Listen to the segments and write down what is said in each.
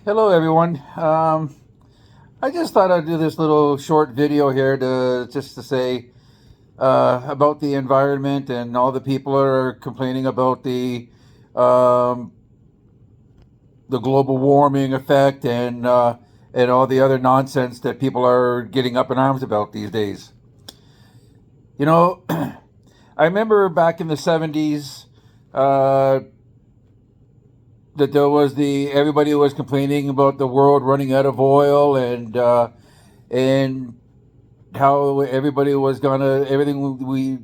Hello, everyone. I just thought I'd do this little short video here to just to say about the environment and all the people are complaining about um, the global warming effect and all the other nonsense that people are getting up in arms about these days. You know, I remember back in the '70s uh, that there was the everybody was complaining about the world running out of oil and how everybody was gonna everything we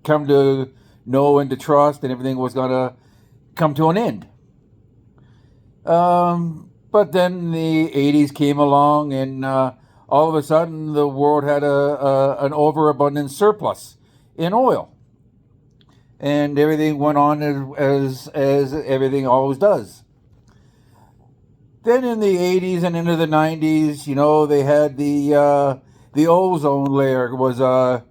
come to know and to trust and everything was gonna come to an end. But then the '80s came along and all of a sudden the world had a an overabundant surplus in oil, and everything went on as everything always does. Then in the '80s and into the '90s, they had the ozone layer was uh,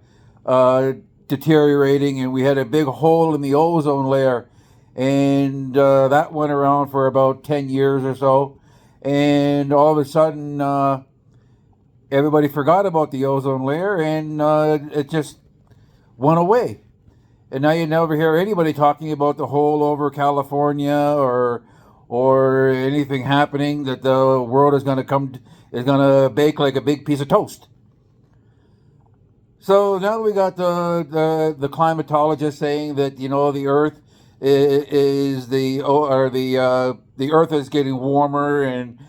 deteriorating, and we had a big hole in the ozone layer, and that went around for about 10 years or so, and all of a sudden everybody forgot about the ozone layer, and it just went away. And now you never hear anybody talking about the hole over California or anything happening that the world is going to bake like a big piece of toast. So now we got the climatologist saying that the Earth is the Earth is getting warmer and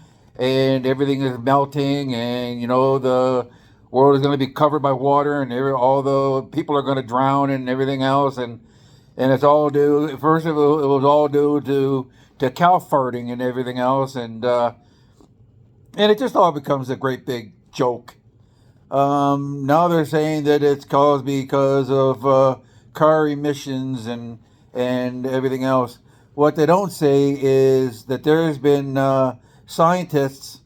everything is melting, and the world is going to be covered by water, and all the people are going to drown and everything else, and it's all due. First of all, it was all due to cow farting and everything else, and it just all becomes a great big joke. Now they're saying that it's caused because of car emissions and everything else. What they don't say is that there's been scientists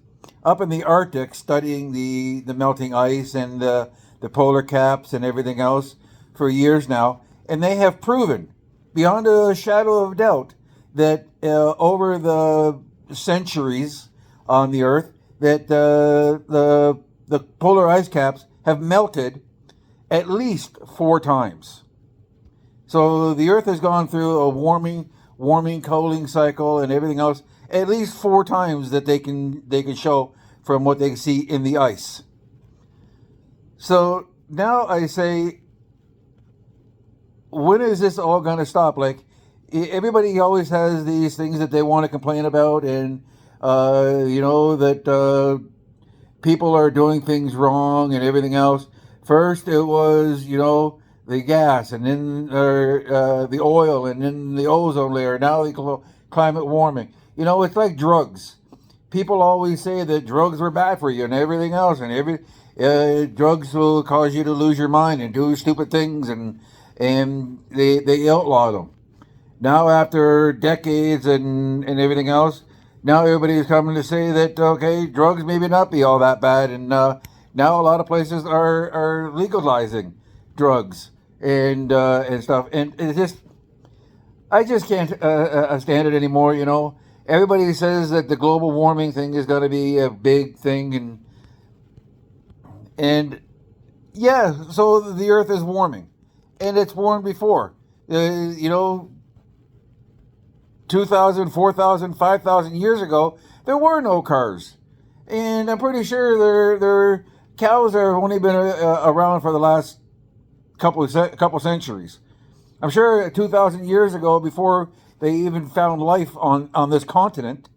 up in the Arctic studying the melting ice and the polar caps and everything else for years now, and they have proven beyond a shadow of doubt that over the centuries on the Earth that the polar ice caps have melted at least 4 times. So the Earth has gone through a warming, cooling cycle and everything else at least 4 times that they can show from what they can see in the ice. So now I say, when is this all going to stop? Like, everybody always has these things that they want to complain about, and that people are doing things wrong and everything else. First, it was the gas, and then the oil, and then the ozone layer. Now the climate warming. It's like drugs. People always say that drugs were bad for you and everything else, and drugs will cause you to lose your mind and do stupid things, and they outlaw them. Now, after decades and everything else, now everybody's coming to say that, okay, drugs maybe not be all that bad, and now a lot of places are legalizing drugs and stuff, and I just can't stand it anymore. Everybody says that the global warming thing is going to be a big thing, and yeah, so the Earth is warming, and it's warmed before. 2,000, 4,000, 5,000 years ago, there were no cars. And I'm pretty sure their cows have only been around for the last couple centuries. I'm sure 2,000 years ago, before they even found life on this continent,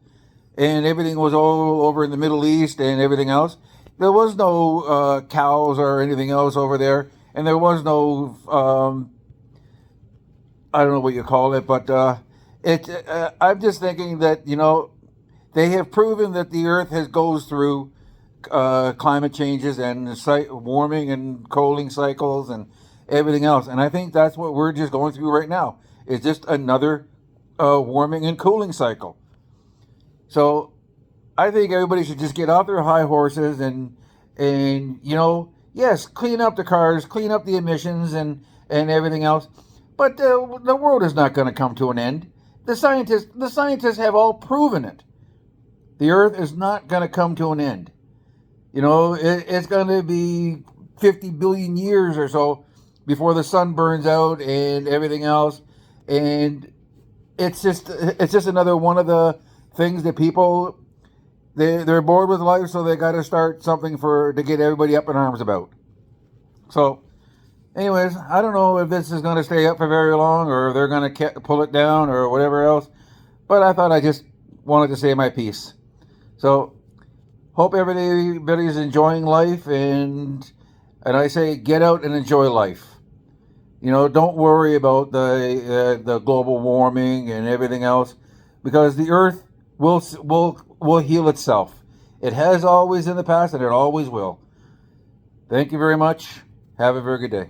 and everything was all over in the Middle East and everything else, there was no cows or anything else over there, and there was no I don't know what you call it, but I'm just thinking that they have proven that the Earth has goes through climate changes and warming and cooling cycles and everything else, and I think that's what we're just going through right now. It's just another warming and cooling cycle. So I think everybody should just get off their high horses and yes, clean up the cars, clean up the emissions and everything else. But the world is not going to come to an end. The scientists have all proven it. the Earth is not going to come to an end. You know, it's going to be 50 billion years or so before the sun burns out and everything else. And it's just another one of the things that people they're bored with life, so they got to start something for to get everybody up in arms about. So, anyways, I don't know if this is going to stay up for very long or if they're going to pull it down or whatever else. But I thought I just wanted to say my piece. So, hope everybody's enjoying life, and I say get out and enjoy life. You know, don't worry about the global warming and everything else, because the Earth will heal itself. It has always in the past, and it always will. Thank you very much. Have a very good day.